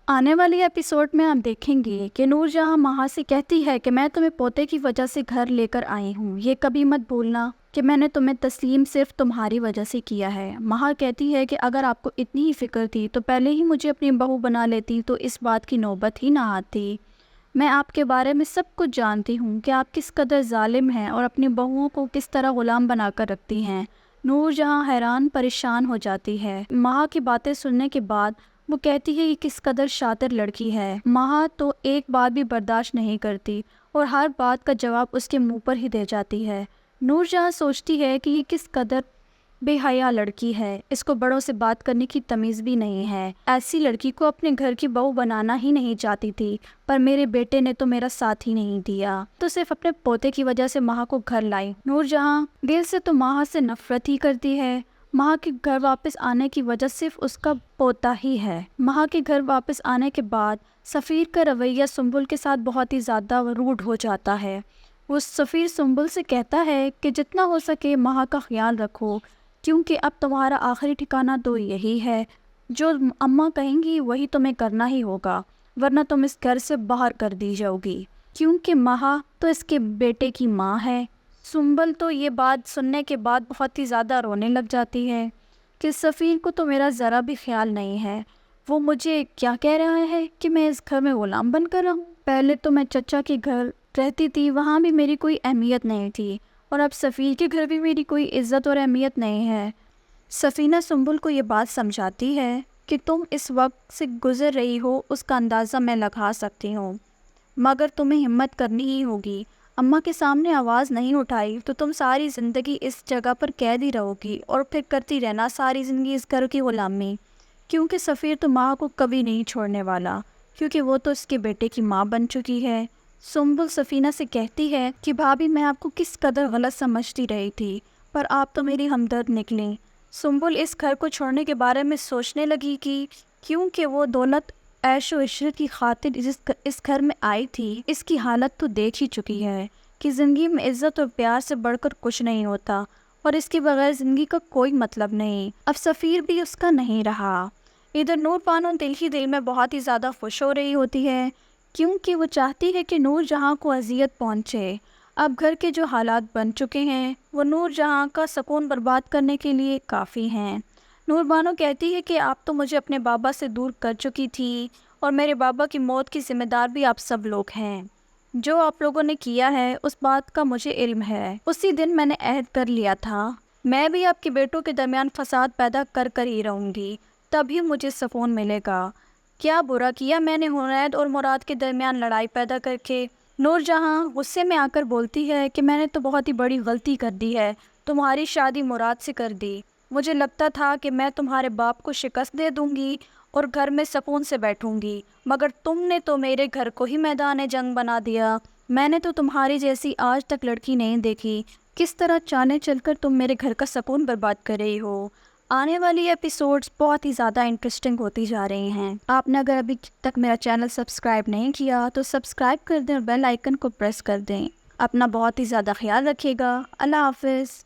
آنے والی ایپیسوڈ میں آپ دیکھیں گے کہ نور جہاں مہا سے کہتی ہے کہ میں تمہیں پوتے کی وجہ سے گھر لے کر آئی ہوں، یہ کبھی مت بھولنا کہ میں نے تمہیں تسلیم صرف تمہاری وجہ سے کیا ہے۔ مہا کہتی ہے کہ اگر آپ کو اتنی ہی فکر تھی تو پہلے ہی مجھے اپنی بہو بنا لیتی تو اس بات کی نوبت ہی نہ آتی۔ میں آپ کے بارے میں سب کچھ جانتی ہوں کہ آپ کس قدر ظالم ہیں اور اپنی بہوؤں کو کس طرح غلام بنا کر رکھتی ہیں۔ نور جہاں حیران پریشان ہو جاتی ہے۔ مہا کی باتیں سننے کے بعد وہ کہتی ہے کہ کس قدر شاطر لڑکی ہے۔ مہا تو ایک بات بھی برداشت نہیں کرتی اور ہر بات کا جواب اس کے منہ پر ہی دے جاتی ہے۔ نور جہاں سوچتی ہے کہ یہ کس قدر بے حیا لڑکی ہے، اس کو بڑوں سے بات کرنے کی تمیز بھی نہیں ہے۔ ایسی لڑکی کو اپنے گھر کی بہو بنانا ہی نہیں چاہتی تھی، پر میرے بیٹے نے تو میرا ساتھ ہی نہیں دیا، تو صرف اپنے پوتے کی وجہ سے مہا کو گھر لائی۔ نور جہاں دل سے تو مہا سے نفرت ہی کرتی ہے۔ مہا کے گھر واپس آنے کی وجہ صرف اس کا پوتا ہی ہے۔ مہا کے گھر واپس آنے کے بعد سفیر کا رویہ سنبل کے ساتھ بہت ہی زیادہ روڈ ہو جاتا ہے۔ وہ سفیر سنبل سے کہتا ہے کہ جتنا ہو سکے مہا کا خیال رکھو، کیونکہ اب تمہارا آخری ٹھکانہ تو یہی ہے، جو اماں کہیں گی وہی تمہیں کرنا ہی ہوگا، ورنہ تم اس گھر سے باہر کر دی جاؤ گی، کیونکہ مہا تو اس کے بیٹے کی ماں ہے۔ سنبل تو یہ بات سننے کے بعد بہت ہی زیادہ رونے لگ جاتی ہے کہ سفیر کو تو میرا ذرا بھی خیال نہیں ہے، وہ مجھے کیا کہہ رہا ہے کہ میں اس گھر میں غلام بن کر رہوں۔ پہلے تو میں چچا کے گھر رہتی تھی، وہاں بھی میری کوئی اہمیت نہیں تھی، اور اب سفیر کے گھر بھی میری کوئی عزت اور اہمیت نہیں ہے۔ سفینہ سنبل کو یہ بات سمجھاتی ہے کہ تم اس وقت سے گزر رہی ہو اس کا اندازہ میں لگا سکتی ہوں، مگر تمہیں ہمت کرنی ہی ہوگی۔ اماں کے سامنے آواز نہیں اٹھائی تو تم ساری زندگی اس جگہ پر قید ہی رہو گی اور پھر کرتی رہنا ساری زندگی اس گھر کی غلامی، کیونکہ سفیر تو ماں کو کبھی نہیں چھوڑنے والا، کیونکہ وہ تو اس کے بیٹے کی ماں بن چکی ہے۔ سنبل سفینہ سے کہتی ہے کہ بھابھی میں آپ کو کس قدر غلط سمجھتی رہی تھی، پر آپ تو میری ہمدرد نکلیں۔ سنبل اس گھر کو چھوڑنے کے بارے میں سوچنے لگی کہ کیونکہ وہ دولت عیش و عشرت کی خاطر اس گھر میں آئی تھی، اس کی حالت تو دیکھ ہی چکی ہے کہ زندگی میں عزت اور پیار سے بڑھ کر کچھ نہیں ہوتا، اور اس کے بغیر زندگی کا کوئی مطلب نہیں۔ اب سفیر بھی اس کا نہیں رہا۔ ادھر نور بانو دل ہی دل میں بہت ہی زیادہ خوش ہو رہی ہوتی ہے، کیونکہ وہ چاہتی ہے کہ نور جہاں کو اذیت پہنچے۔ اب گھر کے جو حالات بن چکے ہیں وہ نور جہاں کا سکون برباد کرنے کے لیے کافی ہیں۔ نور بانو کہتی ہے کہ آپ تو مجھے اپنے بابا سے دور کر چکی تھی، اور میرے بابا کی موت کی ذمہ دار بھی آپ سب لوگ ہیں۔ جو آپ لوگوں نے کیا ہے اس بات کا مجھے علم ہے۔ اسی دن میں نے عہد کر لیا تھا میں بھی آپ کے بیٹوں کے درمیان فساد پیدا کر کر ہی رہوں گی، تبھی مجھے سکون ملے گا۔ کیا برا کیا میں نے حنید اور مراد کے درمیان لڑائی پیدا کر کے؟ نور جہاں غصے میں آ کر بولتی ہے کہ میں نے تو بہت ہی بڑی غلطی کر دی ہے، تمہاری شادی مراد سے کر دی۔ مجھے لگتا تھا کہ میں تمہارے باپ کو شکست دے دوں گی اور گھر میں سکون سے بیٹھوں گی، مگر تم نے تو میرے گھر کو ہی میدان جنگ بنا دیا۔ میں نے تو تمہاری جیسی آج تک لڑکی نہیں دیکھی، کس طرح چالیں چل کر تم میرے گھر کا سکون برباد کر رہی ہو۔ آنے والی ایپیسوڈز بہت ہی زیادہ انٹرسٹنگ ہوتی جا رہی ہیں۔ آپ نے اگر ابھی تک میرا چینل سبسکرائب نہیں کیا تو سبسکرائب کر دیں اور بیل آئیکن کو پریس کر دیں۔ اپنا بہت ہی زیادہ خیال رکھیے گا۔ اللہ حافظ۔